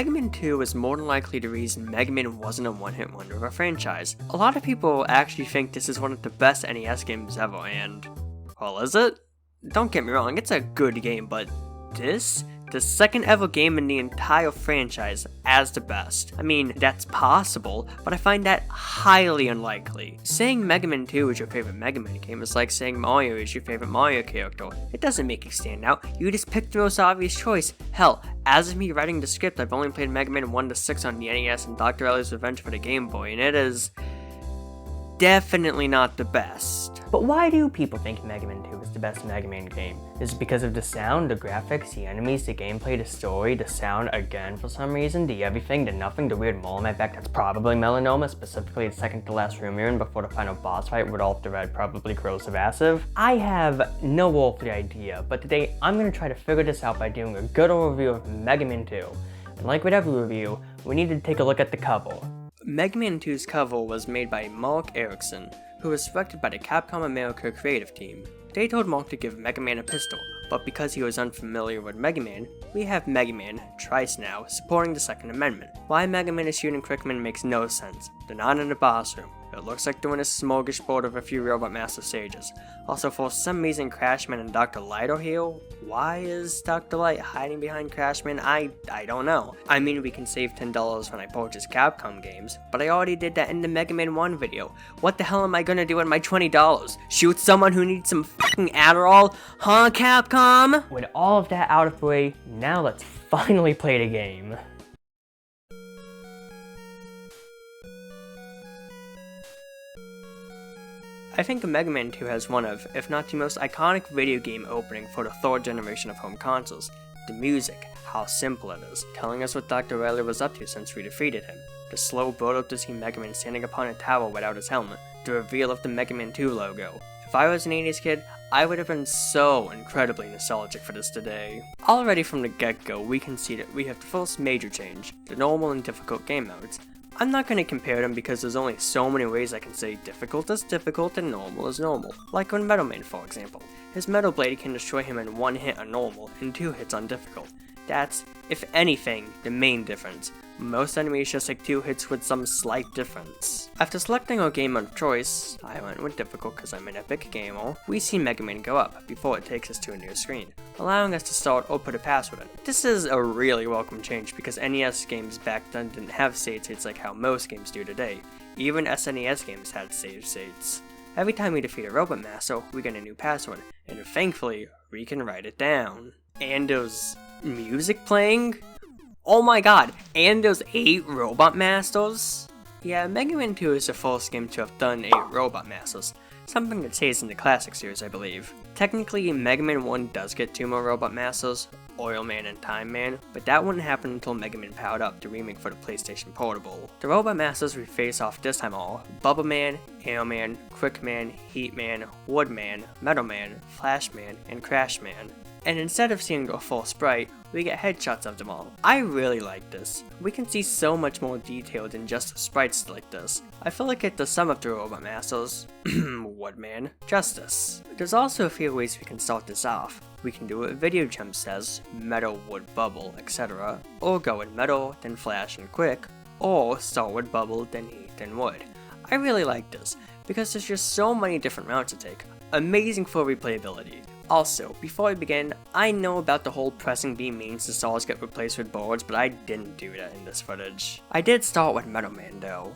Mega Man 2 is more than likely the reason Mega Man wasn't a one-hit wonder of a franchise. A lot of people actually think this is one of the best NES games ever, and, well, is it? Don't get me wrong, it's a good game, but this? The second ever game in the entire franchise as the best. I mean, that's possible, but I find that highly unlikely. Saying Mega Man 2 is your favorite Mega Man game is like saying Mario is your favorite Mario character. It doesn't make you stand out, you just picked the most obvious choice. Hell, as of me writing the script, I've only played Mega Man 1 to 6 on the NES and Dr. Ellie's Revenge for the Game Boy, and it is definitely not the best. But why do people think Mega Man 2 is the best Mega Man game? Is it because of the sound, the graphics, the enemies, the gameplay, the story, the sound, again for some reason, the everything, the nothing, the weird mole on my back that's probably melanoma, specifically the second to last room you're in before the final boss fight with all the red, probably corrosive acid? I have no earthly idea, but today I'm going to try to figure this out by doing a good overview of Mega Man 2. And like with every review, we need to take a look at the cover. Mega Man 2's cover was made by Mark Erickson, who was selected by the Capcom America creative team. They told Mark to give Mega Man a pistol, but because he was unfamiliar with Mega Man, we have Mega Man, Trice now, supporting the Second Amendment. Why Mega Man is shooting Quickman makes no sense. They're not in the boss room. It looks like doing a smorgasbord of a few Robot Master stages. Also, for some reason, Crashman and Dr. Light are here. Why is Dr. Light hiding behind Crashman? I don't know. I mean, we can save $10 when I purchase Capcom games, but I already did that in the Mega Man 1 video. What the hell am I gonna do with my $20? Shoot someone who needs some fucking Adderall? Huh, Capcom? With all of that out of the way, now let's finally play the game. I think Mega Man 2 has one of, if not the most iconic video game opening for the third generation of home consoles. The music, how simple it is, telling us what Dr. Wily was up to since we defeated him. The slow build up to see Mega Man standing upon a tower without his helmet. The reveal of the Mega Man 2 logo. If I was an 80s kid, I would have been so incredibly nostalgic for this today. Already from the get-go, we can see that we have the first major change, the normal and difficult game modes. I'm not going to compare them because there's only so many ways I can say difficult is difficult and normal is normal. Like on Metal Man, for example. His Metal Blade can destroy him in 1 hit on normal and 2 hits on difficult. That's, if anything, the main difference. Most enemies just take 2 hits with some slight difference. After selecting our game of choice, I went with difficult because I'm an epic gamer, we see Mega Man go up before it takes us to a new screen, allowing us to start or put a password in. This is a really welcome change because NES games back then didn't have save states like how most games do today. Even SNES games had save states. Every time we defeat a Robot Master, we get a new password, and thankfully, we can write it down. And there's music playing? Oh my god, and there's 8 Robot Masters? Yeah, Mega Man 2 is the first game to have done 8 Robot Masters, something that stays in the classic series, I believe. Technically, Mega Man 1 does get 2 more Robot Masters, Oil Man and Time Man, but that wouldn't happen until Mega Man Powered Up, the remake for the PlayStation Portable. The Robot Masters we face off this time are Bubble Man, Air Man, Quick Man, Heat Man, Wood Man, Metal Man, Flash Man, and Crash Man. And instead of seeing a full sprite, we get headshots of them all. I really like this. We can see so much more detail than just sprites like this. I feel like it does some of the Robot Masters, Woodman, justice. There's also a few ways we can start this off. We can do what Video Gem says, Metal, Wood, Bubble, etc. Or go with Metal, then Flash and Quick. Or start with Bubble, then Heat, then Wood. I really like this, because there's just so many different routes to take. Amazing for replayability. Also, before I begin, I know about the whole pressing B means the stars get replaced with boards, but I didn't do that in this footage. I did start with Metal Man though.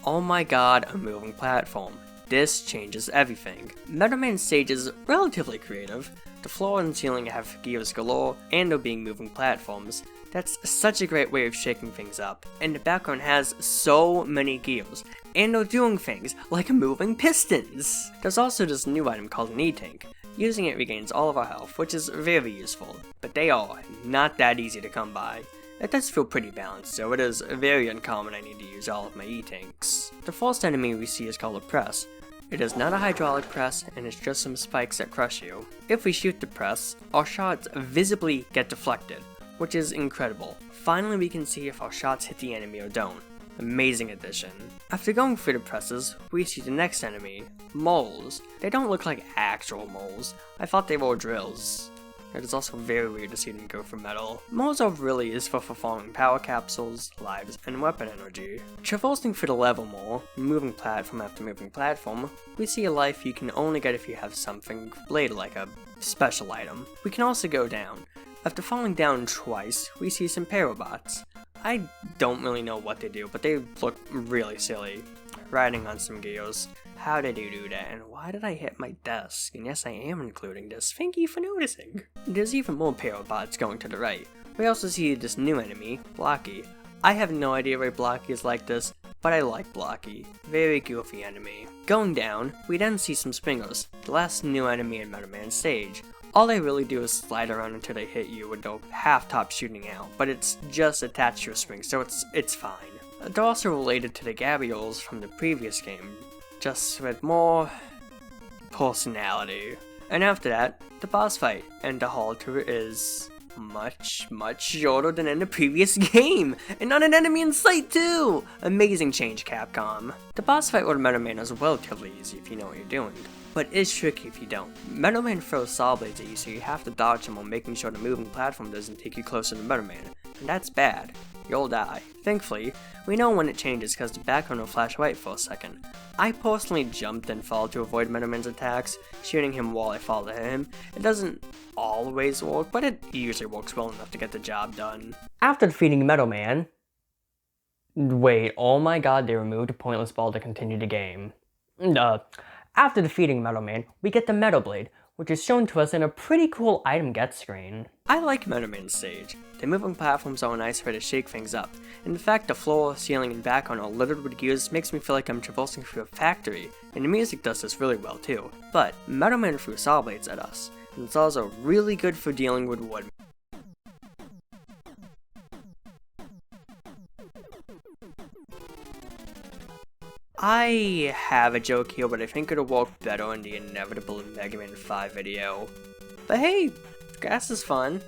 Oh my god, a moving platform. This changes everything. Metal Man's stage is relatively creative. The floor and ceiling have gears galore, and there being moving platforms. That's such a great way of shaking things up. And the background has so many gears, and they're doing things like moving pistons. There's also this new item called an E-Tank. Using it regains all of our health, which is very useful, but they are not that easy to come by. It does feel pretty balanced, so it is very uncommon I need to use all of my E-Tanks. The first enemy we see is called a press. It is not a hydraulic press, and it's just some spikes that crush you. If we shoot the press, our shots visibly get deflected, which is incredible. Finally we can see if our shots hit the enemy or don't. Amazing addition. After going through the presses, we see the next enemy, moles. They don't look like actual moles. I thought they were drills. It is also very weird to see them go for metal. Mozo really is for performing power capsules, lives, and weapon energy. Traversing through the level more, moving platform after moving platform, we see a life you can only get if you have something blade like a special item. We can also go down. After falling down twice, we see some Parabots. I don't really know what they do, but they look really silly. Riding on some gears. How did you do that, and why did I hit my desk? And yes, I am including this. Thank you for noticing. There's even more Parabots going to the right. We also see this new enemy, Blocky. I have no idea why Blocky is like this, but I like Blocky. Very goofy enemy. Going down, we then see some Springers, the last new enemy in Metal Man stage. All they really do is slide around until they hit you with the half-top shooting out, but it's just attached to a spring, so it's fine. They're also related to the Gabioles from the previous game, just with more personality. And after that, the boss fight, and the halter is much shorter than in the previous game, and not an enemy in sight too! Amazing change, Capcom. The boss fight with Metal Man is relatively easy if you know what you're doing, but it's tricky if you don't. Metal Man throws saw blades at you, so you have to dodge them while making sure the moving platform doesn't take you closer to Metal Man, and that's bad. You'll die. Thankfully, we know when it changes because the background will flash white for a second. I personally jumped and fall to avoid Metal Man's attacks, shooting him while I fall to him. It doesn't always work, but it usually works well enough to get the job done. After defeating Metal Man... Wait, oh my god, they removed a pointless ball to continue the game. After defeating Metal Man, we get the Metal Blade, which is shown to us in a pretty cool item get screen. I like Metal Man's stage. The moving platforms are a nice way to shake things up. In fact, the floor, ceiling, and background are littered with gears makes me feel like I'm traversing through a factory, and the music does this really well too. But Metal Man threw saw blades at us, and saws are really good for dealing with wood. I have a joke here, but I think it'll work better in the inevitable Mega Man 5 video. But hey, grass is fun.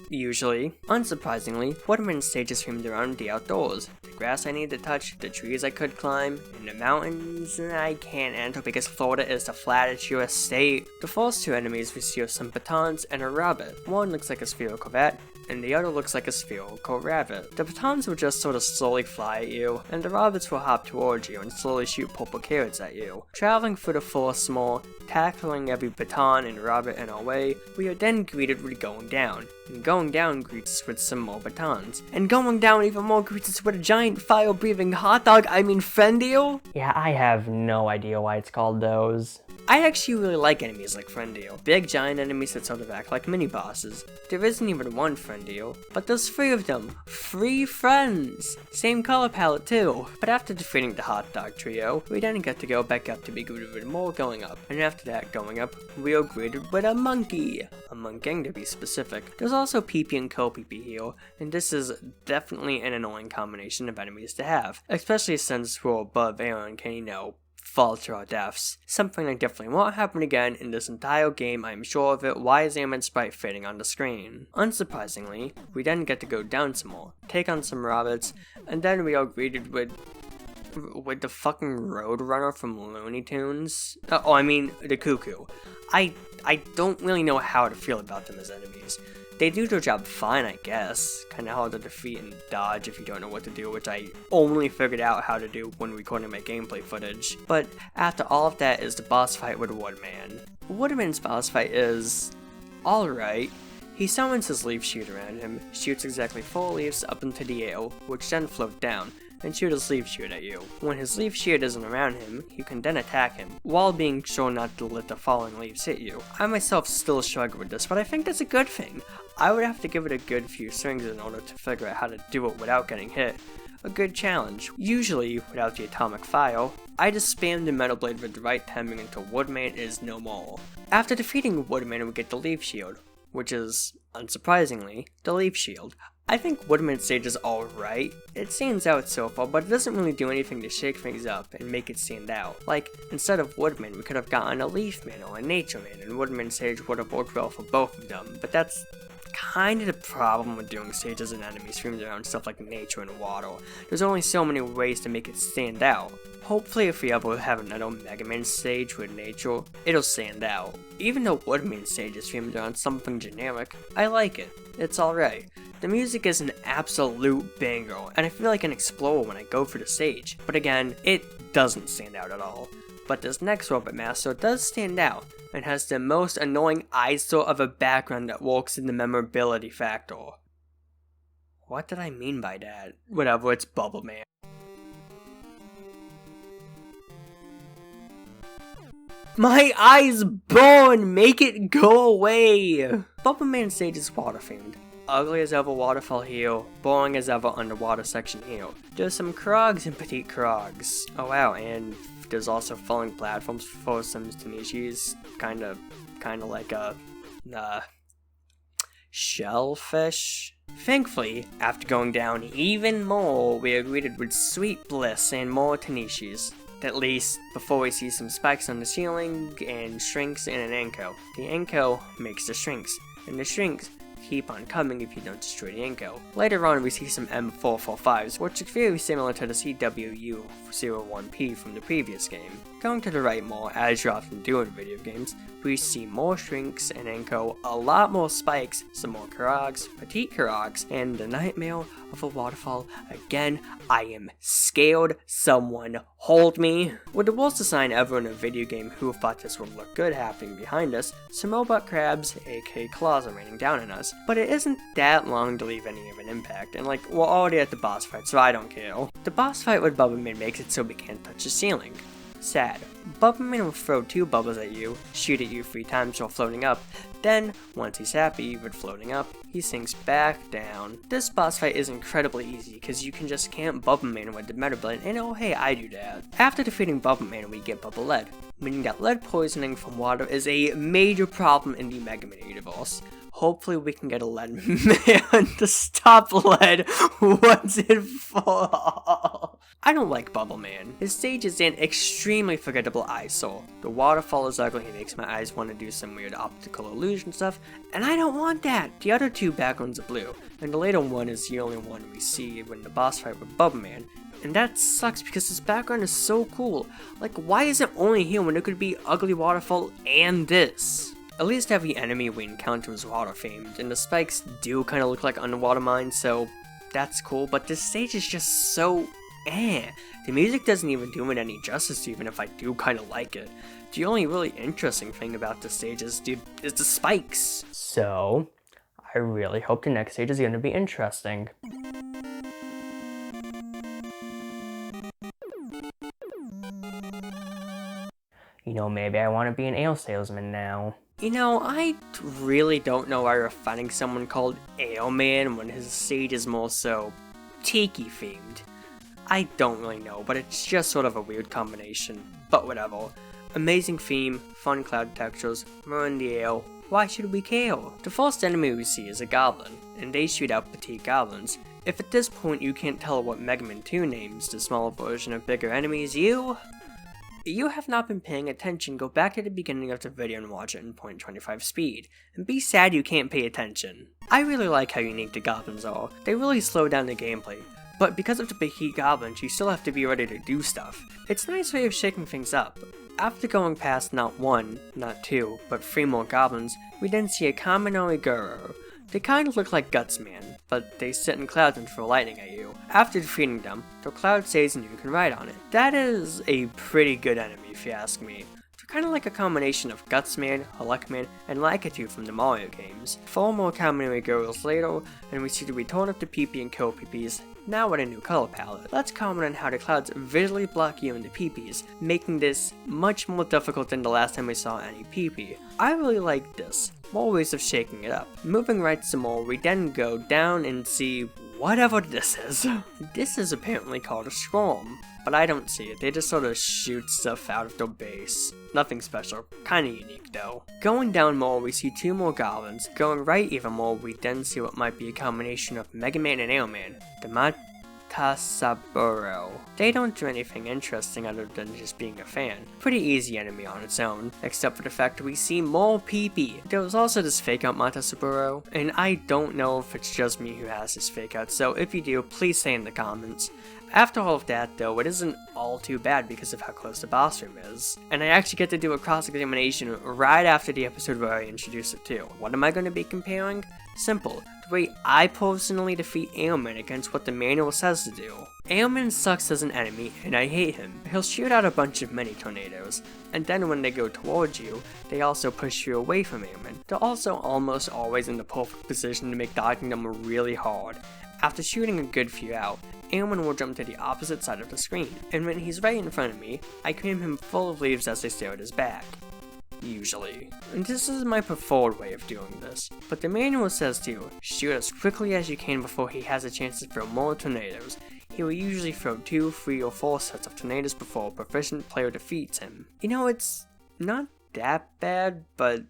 Usually. Unsurprisingly, Waterman stage is themed around the outdoors. The grass I need to touch, the trees I could climb, and the mountains I can't enter because Florida is the flattest US state. The first two enemies we see are some batons and a rabbit. One looks like a spherical rat, and the other looks like a spherical rabbit. The batons will just sort of slowly fly at you, and the rabbits will hop towards you and slowly shoot purple carrots at you. Traveling through the forest more, tackling every baton and rabbit in our way, we are then greeted with going down. And going down greets us with some more batons. And going down even more greets us with a giant fire-breathing friend eel? Yeah, I have no idea why it's called those. I actually really like enemies like Friend-eel. Big giant enemies that sort of act like mini-bosses. There isn't even one Friend-eel, but there's 3 of them. 3 friends! Same color palette too. But after defeating the hot dog trio, we then get to go back up to be greeted with more going up. And after that going up, we are greeted with a monkey. A monking to be specific. There's also Pee-Pee and Co-Pee-Pee here, and this is definitely an annoying combination of enemies to have. Especially since we're above air and can, fall to our deaths. Something that definitely won't happen again in this entire game, I'm sure of it. Why is Airman's sprite fading on the screen? Unsurprisingly, we then get to go down some more, take on some rabbits, and then we are greeted with the fucking Roadrunner from Looney Tunes. The Cuckoo. I don't really know how to feel about them as enemies. They do their job fine, I guess. Kinda hard to defeat and dodge if you don't know what to do, which I only figured out how to do when recording my gameplay footage. But after all of that is the boss fight with Woodman. Woodman's boss fight is alright. He summons his leaf shoot around him, shoots exactly 4 leaves up into the air, which then float down, and shoot his leaf shoot at you. When his leaf shoot isn't around him, you can then attack him, while being sure not to let the falling leaves hit you. I myself still struggle with this, but I think that's a good thing. I would have to give it a good few swings in order to figure out how to do it without getting hit. A good challenge. Usually, without the atomic fire, I just spam the Metal Blade with the right timing until Woodman is no more. After defeating Woodman, we get the Leaf Shield, which is, unsurprisingly, the Leaf Shield. I think Woodman's stage is alright. It stands out so far, but it doesn't really do anything to shake things up and make it stand out. Like, instead of Woodman, we could have gotten a Leaf Man or a Nature Man, and Woodman's stage would have worked well for both of them, but that's kind of the problem with doing stages and enemies themed around stuff like nature and water. There's only so many ways to make it stand out. Hopefully if we ever have another Mega Man stage with nature, it'll stand out. Even though Woodman stage is themed around something generic, I like it. It's alright. The music is an absolute banger, and I feel like an explorer when I go for the stage. But again, it doesn't stand out at all. But this next Robot Master does stand out, and has the most annoying eyesore of a background that works in the memorability factor. What did I mean by that? Whatever, it's Bubble Man. My eyes burn! Make it go away! Bubble Man stage is water themed. Ugly as ever waterfall here, boring as ever underwater section here. There's some Krogs and Petite Krogs. Oh wow, and there's also falling platforms for some Tanishis, kinda like a shellfish. Thankfully, after going down even more, we are greeted with sweet bliss and more Tanishis. At least, before we see some spikes on the ceiling, and shrinks and an Anko. The Anko makes the shrinks, and the shrinks keep on coming if you don't destroy the Anko. Later on we see some M445s, which is very similar to the CWU-01P from the previous game. Going to the right more, as you often do in video games, we see more shrinks and Anko, a lot more spikes, some more Krogs, Petite Krogs, and the nightmare of a waterfall. Again, I am scared. Someone hold me. With the worst design ever in a video game, who thought this would look good happening behind us, some robot crabs, aka claws, are raining down on us. But it isn't that long to leave any of an impact, and like, we're already at the boss fight, so I don't care. The boss fight with Bubbleman makes it so we can't touch the ceiling. Sad. Bubbleman will throw 2 bubbles at you, shoot at you 3 times while floating up, then, once he's happy with floating up, he sinks back down. This boss fight is incredibly easy, because you can just camp Bubbleman with the Meta Blade, and oh hey, I do that. After defeating Bubbleman, we get Bubble Lead, meaning that lead poisoning from water is a major problem in the Mega Man universe. Hopefully we can get a lead man to stop lead once and for all. I don't like Bubble Man. His stage is an extremely forgettable eyesore. The waterfall is ugly, he makes my eyes want to do some weird optical illusion stuff, and I don't want that. The other 2 backgrounds are blue, and the later one is the only one we see when the boss fight with Bubble Man. And that sucks because this background is so cool. Like, why is it only here when it could be ugly waterfall and this? At least every enemy we encounter is water themed, and the spikes do kind of look like underwater mines, so that's cool, but this stage is just so The music doesn't even do it any justice, even if I do kind of like it. The only really interesting thing about this stage is the spikes. So, I really hope the next stage is going to be interesting. You know, maybe I want to be an ale salesman now. You know, I really don't know why you're finding someone called Ale Man when his stage is more so tiki themed. I don't really know, but it's just sort of a weird combination. But whatever. Amazing theme, fun cloud textures, we're in the ale. Why should we care? The first enemy we see is a goblin, and they shoot out petite goblins. If at this point you can't tell what Mega Man 2 names the smaller version of bigger enemies, you have not been paying attention, go back to the beginning of the video and watch it in 0.25 speed, and be sad you can't pay attention. I really like how unique the goblins are. They really slow down the gameplay, but because of the petite goblins, you still have to be ready to do stuff. It's a nice way of shaking things up. After going past not 1, not 2, but 3 more goblins, we then see a Kaminoe Guru. They kind of look like Gutsman, but they sit in clouds and throw lightning at you. After defeating them, the cloud stays and you can ride on it. That is a pretty good enemy if you ask me. They're kind of like a combination of Gutsman, Hulkman, and Lakitu from the Mario games. 4 more Kaminoe Gurus later, and we see the return of the PP and Kill PPs, now with a new color palette. Let's comment on how the clouds visually block you in the PPs, making this much more difficult than the last time we saw any PP. I really like this. More ways of shaking it up. Moving right some more, we then go down and see whatever this is. This is apparently called a Storm, but I don't see it. They just sort of shoot stuff out of their base. Nothing special. Kinda unique though. Going down more, we see 2 more goblins. Going right even more, we then see what might be a combination of Mega Man and Ale Man. Saburo. They don't do anything interesting other than just being a fan. Pretty easy enemy on its own, except for the fact that we see more PP. There was also this fake out Saburo, and I don't know if it's just me who has this fake out, so if you do, please say in the comments. After all of that though, it isn't all too bad because of how close the boss room is. And I actually get to do a cross-examination right after the episode where I introduce it too. What am I going to be comparing? Simple. The way I personally defeat Ailman against what the manual says to do. Ailman sucks as an enemy, and I hate him. He'll shoot out a bunch of mini tornadoes, and then when they go towards you, they also push you away from Ailman. They're also almost always in the perfect position to make dodging them really hard. After shooting a good few out, Ailman will jump to the opposite side of the screen, and when he's right in front of me, I cram him full of leaves as they stare at his back. Usually. And this is my preferred way of doing this, but the manual says to shoot as quickly as you can before he has a chance to throw more tornadoes. He will usually throw 2, 3, or 4 sets of tornadoes before a proficient player defeats him. You know, it's not that bad, but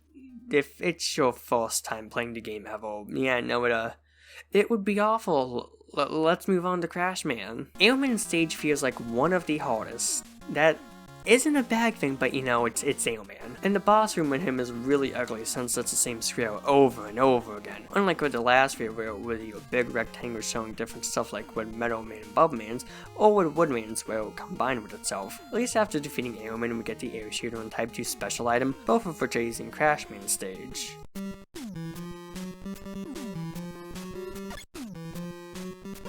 if it's your first time playing the game ever, yeah, no, it would be awful. Let's move on to Crash Man. Ailman's stage feels like one of the hardest. That isn't a bad thing, but you know, it's Ailman. And the boss room with him is really ugly since it's the same scale over and over again. Unlike with the last video where it was a big rectangle showing different stuff like with Metal Man and Bub Man's, or with Woodman's where it will combine with itself. At least after defeating Ailman we get the Air Shooter and Type 2 special item, both of which are using Crash Man's stage.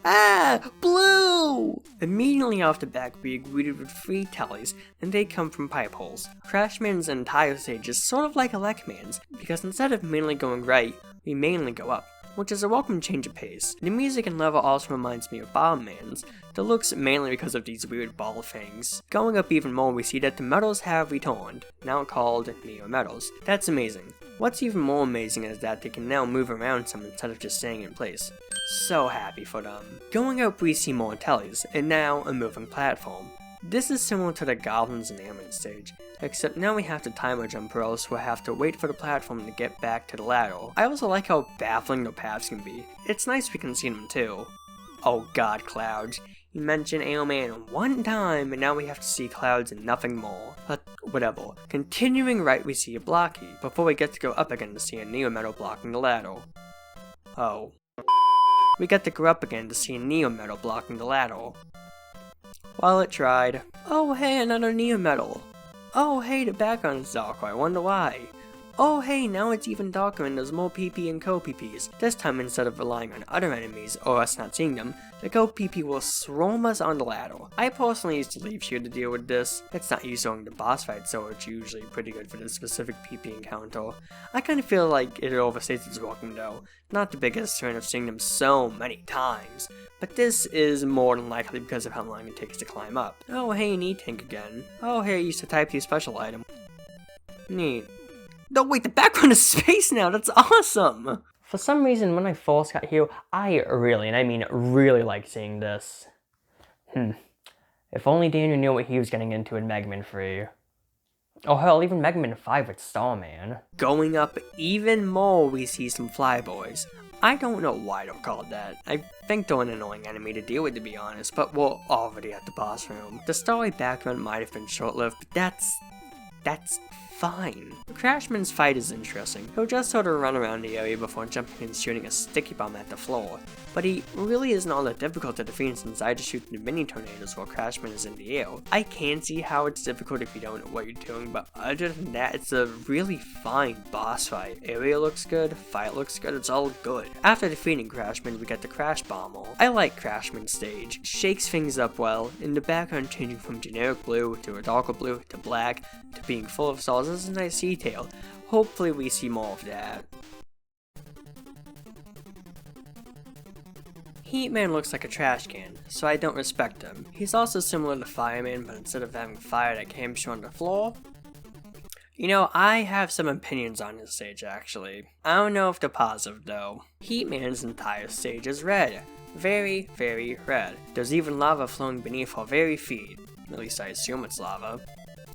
Ah! Blue! Immediately off the back we are greeted with 3 tellies, and they come from pipe holes. Crashman's entire stage is sort of like Elecman's, because instead of mainly going right, we mainly go up, which is a welcome change of pace. The music and level also reminds me of Bomberman's, the looks mainly because of these weird ball things. Going up even more we see that the medals have returned, now called Neo Metals. That's amazing. What's even more amazing is that they can now move around some instead of just staying in place. So happy for them. Going up we see more tellies, and now a moving platform. This is similar to the Goblins and Ailman stage, except now we have to timer jump or else we'll have to wait for the platform to get back to the ladder. I also like how baffling the paths can be. It's nice we can see them too. Oh god, clouds. You mentioned Ailman one time, and now we have to see clouds and nothing more. But whatever. Continuing right we see a blocky, before we get to go up again to see a Neo Metal blocking the ladder. Oh. We get to go up again to see a Neo Metal blocking the ladder. Well, it tried. Oh hey, another Neo Metal. Oh hey, the background is darker, I wonder why. Oh hey, now it's even darker and there's more PP and co-PPs. This time instead of relying on other enemies, or us not seeing them, the co-PP will swarm us on the ladder. I personally used to leave here to deal with this. It's not used during the boss fight, so it's usually pretty good for the specific PP encounter. I kinda feel like it overstates its welcome though. Not the biggest fan of seeing them so many times, but this is more than likely because of how long it takes to climb up. Oh hey, an E-Tank again. Oh hey, I used to Type 2 special item. Neat. No wait, the background is space now, that's awesome! For some reason, when I first got here, I really, and I mean really liked seeing this. If only Daniel knew what he was getting into in Mega Man 3. Oh hell, even Mega Man 5 with Starman. Going up even more, we see some flyboys. I don't know why they're called that. I think they're an annoying enemy to deal with, to be honest, but we're already at the boss room. The story background might have been short-lived, but that's fine. Crashman's fight is interesting. He'll just sort of run around the area before jumping and shooting a sticky bomb at the floor. But he really isn't all that difficult to defeat since I just shoot the mini tornadoes while Crashman is in the air. I can see how it's difficult if you don't know what you're doing, but other than that, it's a really fine boss fight. Area looks good, fight looks good, it's all good. After defeating Crashman, we get the Crash Bomber. I like Crashman's stage. It shakes things up well, in the background changing from generic blue to a darker blue to black to being full of stars is a nice detail. Hopefully we see more of that. Heatman looks like a trash can, so I don't respect him. He's also similar to Fireman, but instead of having fire that came on the floor, you know, I have some opinions on his stage actually. I don't know if they're positive though. Heatman's entire stage is red. Very, very red. There's even lava flowing beneath our very feet. At least I assume it's lava.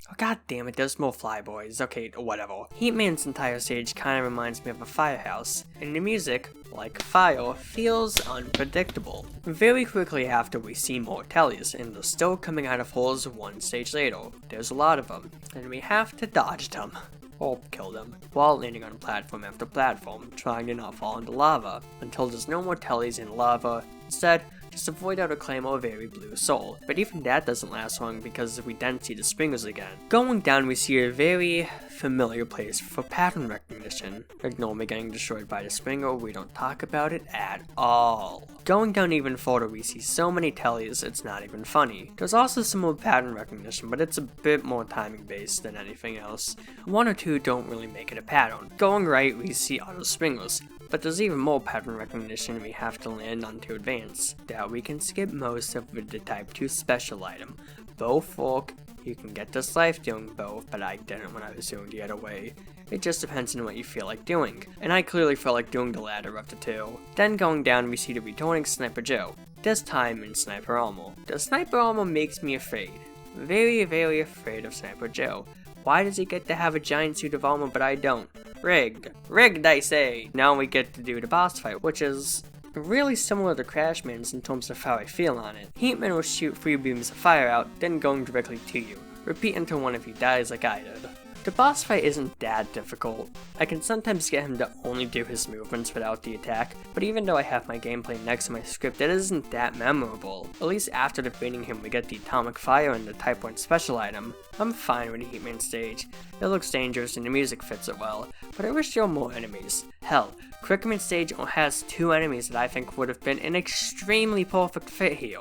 Oh god damn it, there's more flyboys. Okay, whatever. Heatman's entire stage kinda reminds me of a firehouse. And the music, like fire, feels unpredictable. Very quickly after we see more tellies, and they're still coming out of holes one stage later. There's a lot of them, and we have to dodge them. Or kill them, while landing on platform after platform, trying to not fall into lava, until there's no more tellies in lava. Instead, just avoid out a claim or a very blue soul. But even that doesn't last long because we then see the springers again. Going down we see a very familiar place for pattern recognition. Ignore me getting destroyed by the springer, we don't talk about it at all. Going down even further we see so many tellies it's not even funny. There's also some more pattern recognition, but it's a bit more timing based than anything else. One or two don't really make it a pattern. Going right we see auto springers. But there's even more pattern recognition we have to land on to advance, that we can skip most of with the type 2 special item. Bow fork, you can get this life doing both, but I didn't when I was doing the other way. It just depends on what you feel like doing, and I clearly felt like doing the latter of the two. Then going down we see the returning Sniper Joe, this time in Sniper Armor. The Sniper Armor makes me afraid. Very, very afraid of Sniper Joe. Why does he get to have a giant suit of armor but I don't? Rigged. Rigged, I say! Now we get to do the boss fight, which is really similar to Crashman's in terms of how I feel on it. Heatman will shoot 3 beams of fire out, then going directly to you. Repeat until one of you dies like I did. The boss fight isn't that difficult. I can sometimes get him to only do his movements without the attack, but even though I have my gameplay next to my script, it isn't that memorable. At least after defeating him we get the Atomic Fire and the Type 1 special item. I'm fine with the Heatman stage. It looks dangerous and the music fits it well, but I wish there were more enemies. Hell, Crickman stage has 2 enemies that I think would have been an extremely perfect fit here.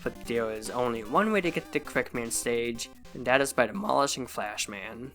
But there is only one way to get to Crickman stage, and that is by demolishing Flashman.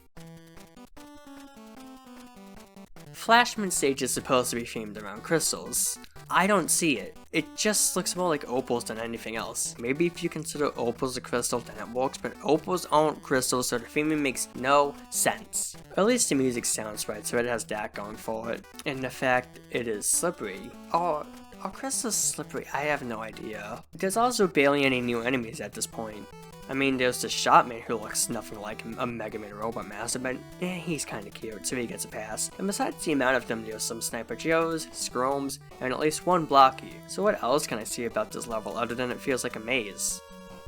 Flashman stage is supposed to be themed around crystals. I don't see it. It just looks more like opals than anything else. Maybe if you consider opals a crystal then it works, but opals aren't crystals, so the theming makes no sense. At least the music sounds right, so it has that going for it. And the fact it is slippery. Are crystals slippery? I have no idea. There's also barely any new enemies at this point. I mean, there's the Shotman who looks nothing like a Mega Man Robot Master, but he's kinda cute, so he gets a pass. And besides the amount of them, there's some Sniper Joes, Scromes, and at least one Blocky. So what else can I see about this level other than it feels like a maze?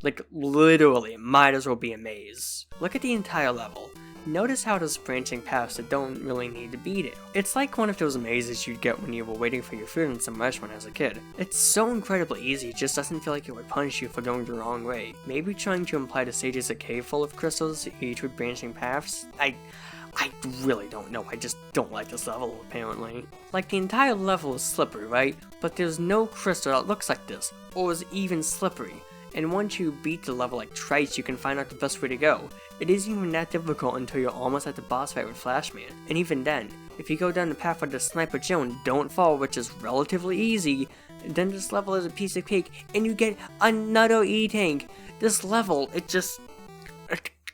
Like, literally, it might as well be a maze. Look at the entire level. Notice how there's branching paths that don't really need to be there. It's like one of those mazes you'd get when you were waiting for your food in some restaurant as a kid. It's so incredibly easy, it just doesn't feel like it would punish you for going the wrong way. Maybe trying to imply the stage is a cave full of crystals, each with branching paths? I really don't know, I just don't like this level, apparently. Like, the entire level is slippery, right? But there's no crystal that looks like this, or is even slippery. And once you beat the level like twice, you can find out the best way to go. It isn't even that difficult until you're almost at the boss fight with Flashman. And even then, if you go down the path with the Sniper Joe and don't fall, which is relatively easy, then this level is a piece of cake, and you get another E-Tank. This level, it just...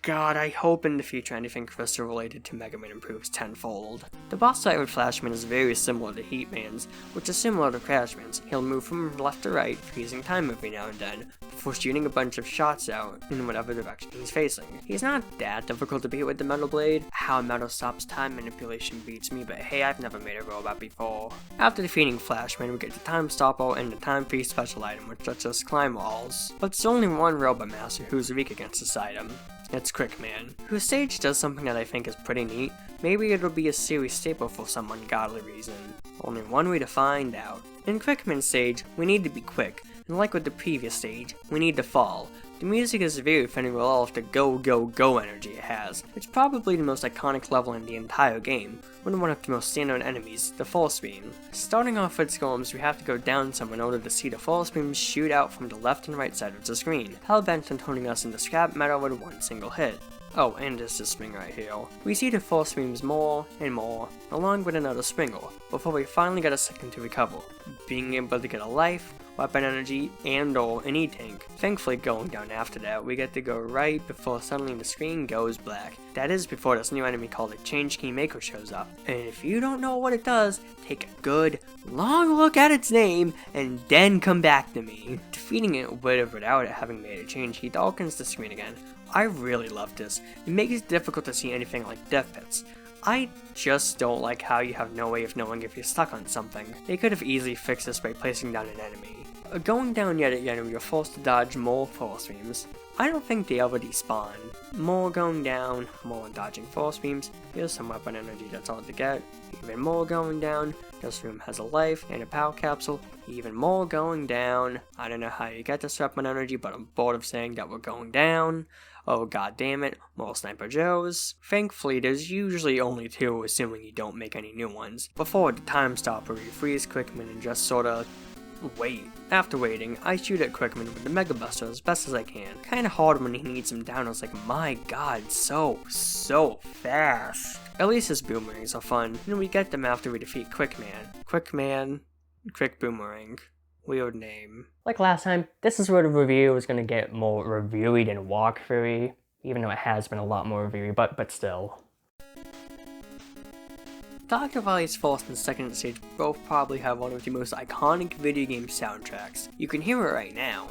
God, I hope in the future anything crystal related to Mega Man improves tenfold. The boss fight with Flashman is very similar to Heatman's, which is similar to Crashman's. He'll move from left to right, freezing time every now and then, before shooting a bunch of shots out in whatever direction he's facing. He's not that difficult to beat with the Metal Blade. How Metal stops time manipulation beats me, but hey, I've never made a robot before. After defeating Flashman, we get the Time Stopper and the Time Freeze special item, which lets us climb walls. But there's only one Robot Master who's weak against this item. It's Crickman, whose stage does something that I think is pretty neat. Maybe it'll be a series staple for some ungodly reason. Only one way to find out. In Crickman's stage, we need to be quick, and like with the previous stage, we need to fall. The music is very fitting with all of the go go go energy it has. It's probably the most iconic level in the entire game, with one of the most standout enemies, the Force Beam. Starting off with Scomes, we have to go down some in order to see the Force Beam shoot out from the left and right side of the screen, hell-bent on turning us into scrap metal with one single hit. Oh, and there's this spring right here. We see the Force Beams more and more, along with another springer, before we finally get a second to recover, being able to get a life, weapon energy, and/or an E-Tank. Thankfully, going down after that, we get to go right before suddenly the screen goes black. That is before this new enemy called a Change Key Maker shows up. And if you don't know what it does, take a good, long look at its name, and then come back to me. Defeating it with or without it having made a change, he darkens the screen again. I really love this. It makes it difficult to see anything like death pits. I just don't like how you have no way of knowing if you're stuck on something. They could have easily fixed this by placing down an enemy. Going down yet again, you're forced to dodge more force beams. I don't think they ever despawn. More going down, more dodging force beams. Here's some weapon energy that's hard to get. Even more going down. This room has a life and a power capsule. Even more going down. I don't know how you get this weapon energy, but I'm bored of saying that we're going down. Oh god damn it, more Sniper Joes. Thankfully, there's usually only 2, assuming you don't make any new ones. Before the time stop where you freeze Quickman and just sorta wait. After waiting, I shoot at Quickman with the Mega Buster as best as I can. Kinda hard when he needs him down. I was like, my god, so fast. At least his boomerangs are fun, and we get them after we defeat Quickman. Quick Boomerang. Weird name. Like last time, this is where the review is going to get more reviewy than walkthroughy, even though it has been a lot more reviewy, but still. Dr. Wily's first and second stage both probably have one of the most iconic video game soundtracks. You can hear it right now.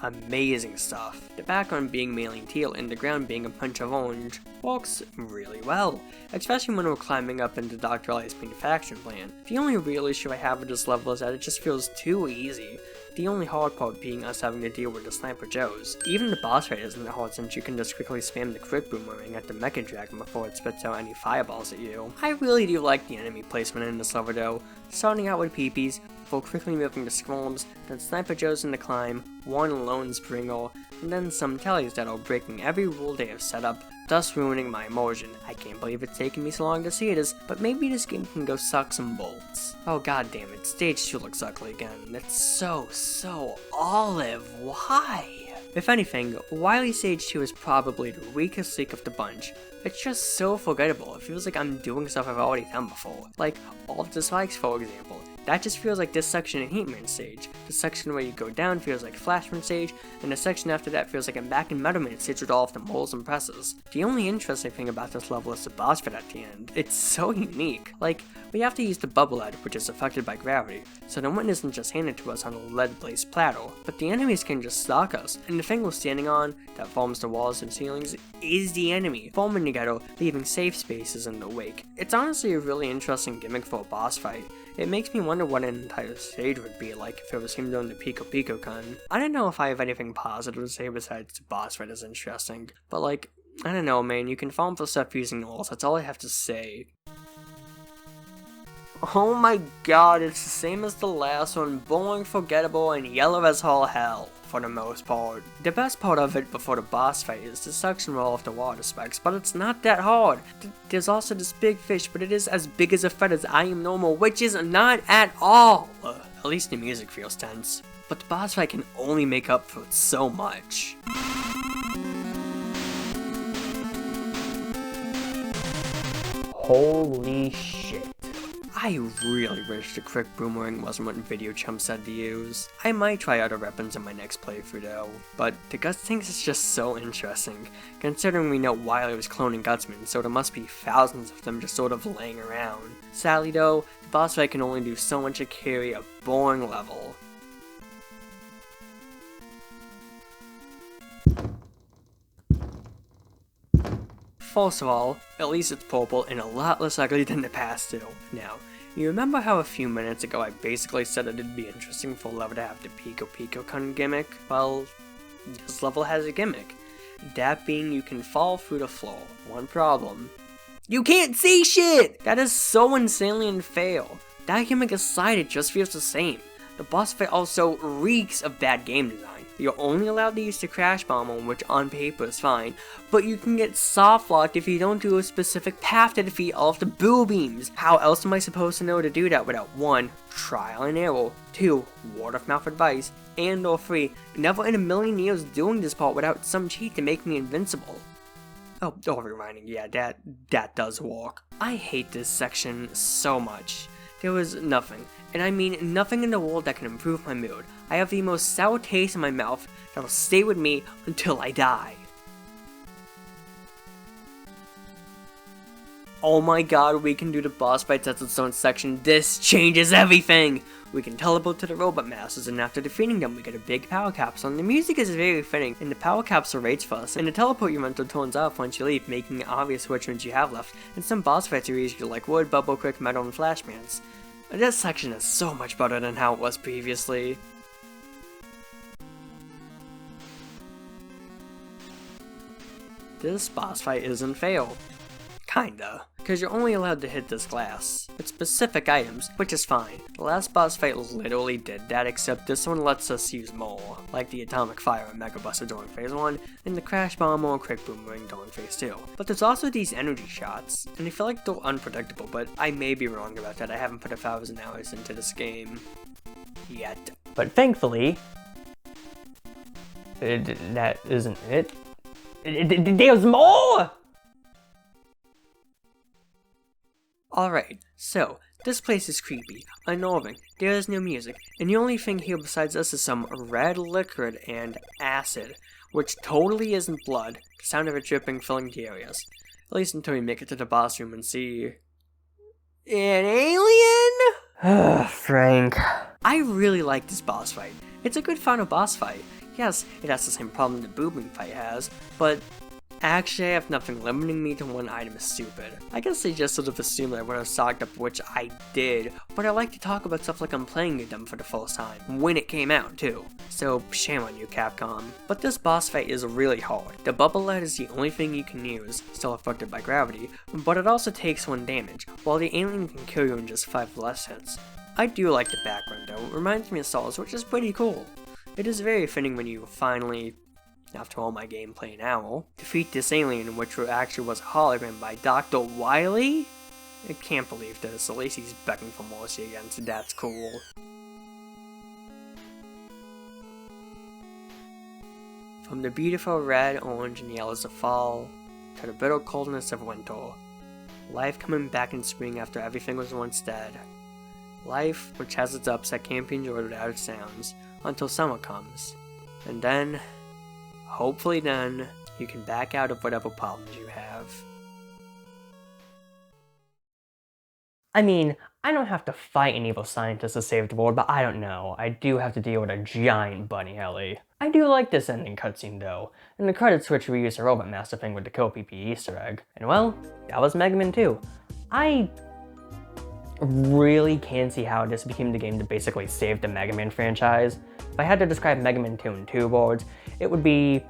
Amazing stuff. The background being mainly teal and the ground being a punch of orange works really well, especially when we're climbing up into Dr. Wily's manufacturing plant. The only real issue I have with this level is that it just feels too easy. The only hard part being us having to deal with the Sniper Joes. Even the boss fight isn't that hard since you can just quickly spam the Quick Boomerang at the Mecha Dragon before it spits out any fireballs at you. I really do like the enemy placement in this level though, starting out with peepees, before quickly moving to Squirms, then Sniper Joes in the climb, one Lone Springer, and then some tellies that are breaking every rule they have set up, thus ruining my immersion. I can't believe it's taken me so long to see this, but maybe this game can go suck some bolts. Oh god damn it, stage 2 looks ugly again. It's so olive, why? If anything, WILY Stage 2 is probably the weakest link of the bunch. It's just so forgettable, it feels like I'm doing stuff I've already done before. Like, all of the spikes for example. That just feels like this section in Heatman stage. The section where you go down feels like Flashman stage, and the section after that feels like I'm back in Metal Man stage with all of the moles and presses. The only interesting thing about this level is the boss fight at the end. It's so unique. Like, we have to use the bubble head, which is affected by gravity, so the wind isn't just handed to us on a lead-based platter, but the enemies can just stalk us, and the thing we're standing on, that forms the walls and ceilings, is the enemy, forming together, leaving safe spaces in the wake. It's honestly a really interesting gimmick for a boss fight. It makes me wonder what an entire stage would be like if it was him doing the Pico Pico Con. I don't know if I have anything positive to say besides the boss fight is interesting, but like, I don't know man, you can farm for stuff using the walls, that's all I have to say. Oh my god, it's the same as the last one, boring, forgettable, and yellow as all hell, for the most part. The best part of it before the boss fight is the section where all of the water spikes, but it's not that hard. There's also this big fish, but it is as big as a threat as I Am Normal, which is not at all. At least the music feels tense, but the boss fight can only make up for it so much. Holy shit. I really wish the Quick Boomerang wasn't what Video Chum said to use. I might try other weapons in my next playthrough though, but the Guts thing is just so interesting, considering we know WILY was cloning Gutsman, so there must be thousands of them just sort of laying around. Sadly though, the boss fight can only do so much to carry a boring level. First of all, at least it's purple and a lot less ugly than the past two. Now, you remember how a few minutes ago I basically said it'd be interesting for a level to have the Pico Pico Con gimmick? Well, this level has a gimmick. That being you can fall through the floor. One problem. You can't see shit! That is so insanely unfair. That gimmick aside, it just feels the same. The boss fight also reeks of bad game design. You're only allowed to use the Crash Bomb, which on paper is fine, but you can get soft locked if you don't do a specific path to defeat all of the boo beams. How else am I supposed to know to do that without 1. Trial and error, 2. Word of mouth advice, and or 3. Never in a million years doing this part without some cheat to make me invincible. Oh, rewinding, yeah, that does work. I hate this section so much. There was nothing, and I mean nothing in the world that can improve my mood. I have the most sour taste in my mouth that'll stay with me until I die. Oh my god, we can do the boss fights as its own section. This changes everything! We can teleport to the robot masters, and after defeating them, we get a big power capsule, and the music is very fitting, and the power capsule rates for us, and the teleport you rental turns off once you leave, making it obvious which ones you have left, and some boss fights are easier like wood, bubble, quick, metal, and flashbands. This section is so much better than how it was previously. This boss fight isn't fail. Kinda. Because you're only allowed to hit this glass with specific items, which is fine. The last boss fight literally did that, except this one lets us use more, like the Atomic Fire and Mega Buster during Phase 1, and the Crash Bomb or Quick Boomerang during Phase 2. But there's also these energy shots, and I feel like they're unpredictable, but I may be wrong about that. I haven't put 1,000 hours into this game yet. But thankfully, that isn't it. There's more! Alright, so, this place is creepy, unnerving, there is no music, and the only thing here besides us is some red liquid and acid, which totally isn't blood, the sound of it dripping filling the areas. At least until we make it to the boss room and see... an alien? Frank. I really like this boss fight. It's a good final boss fight. Yes, it has the same problem the booming fight has, but actually I have nothing limiting me to one item is stupid. I guess they just sort of assumed that I would have stocked up, which I did, but I like to talk about stuff like I'm playing them for the first time, when it came out too. So shame on you, Capcom. But this boss fight is really hard. The bubble light is the only thing you can use, still affected by gravity, but it also takes 1 damage, while the alien can kill you in just 5 less hits. I do like the background though, it reminds me of Souls, which is pretty cool. It is very fitting when you finally, after all my gameplay now, defeat this alien, which actually was a hologram by Dr. WILY? I can't believe this, at least he's begging for mercy again, so that's cool. From the beautiful red, orange, and yellows of fall, to the bitter coldness of winter. Life coming back in spring after everything was once dead. Life, which has its ups that can't be enjoyed without its downs, until summer comes. And then, hopefully then, you can back out of whatever problems you have. I mean, I don't have to fight an evil scientist to save the world, but I don't know. I do have to deal with a giant bunny heli. I do like this ending cutscene though, and the credit switch reused a Robot Master thing with the Kill PP Easter egg. And well, that was Mega Man 2. I really can see how this became the game to basically save the Mega Man franchise. If I had to describe Mega Man 2 in 2 words, it would be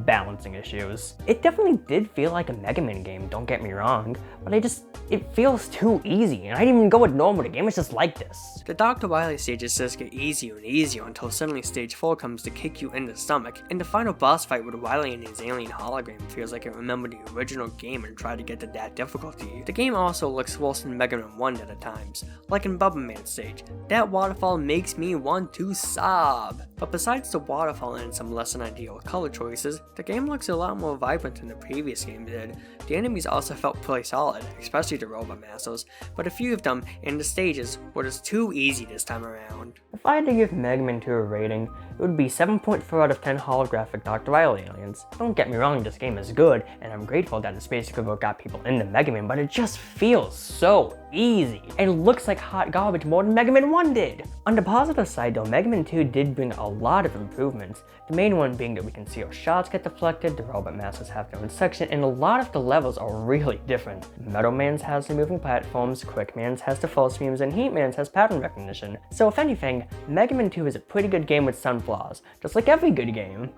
balancing issues. It definitely did feel like a Mega Man game, don't get me wrong, but it feels too easy, and I didn't even go with normal, the game is just like this. The Dr. WILY stages just get easier and easier until suddenly stage 4 comes to kick you in the stomach, and the final boss fight with WILY and his alien hologram feels like it remembered the original game and tried to get to that difficulty. The game also looks worse than Mega Man 1 at times, like in Bubba Man's stage. That waterfall makes me want to sob. But besides the waterfall and some less than ideal color choices, the game looks a lot more vibrant than the previous game did. The enemies also felt pretty solid, especially the Robot Masters, but a few of them in the stages were just too easy this time around. If I had to give Mega Man 2 a rating, it would be 7.4 out of 10 holographic Dr. WILY aliens. Don't get me wrong, this game is good, and I'm grateful that it's basically what got people into Mega Man, but it just feels so easy. It looks like hot garbage more than Mega Man 1 did. On the positive side though, Mega Man 2 did bring a lot of improvements. The main one being that we can see our shots get deflected, the Robot Masters have their own section, and a lot of the levels are really different. Metal Man's has the moving platforms, Quick Man's has the false beams, and Heat Man's has pattern recognition. So if anything, Mega Man 2 is a pretty good game with some flaws, just like every good game.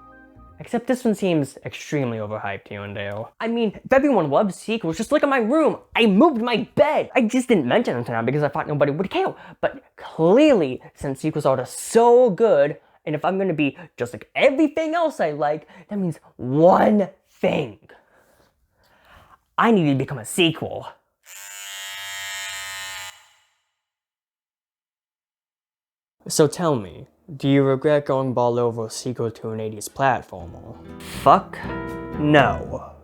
Except this one seems extremely overhyped here and there. I mean, if everyone loves sequels, just look at my room! I moved my bed! I just didn't mention them tonight because I thought nobody would care. But clearly, since sequels are just so good, and if I'm gonna be just like everything else I like, that means one thing. I need to become a sequel. So tell me, do you regret going ball over a sequel to an 80s platformer? Fuck no.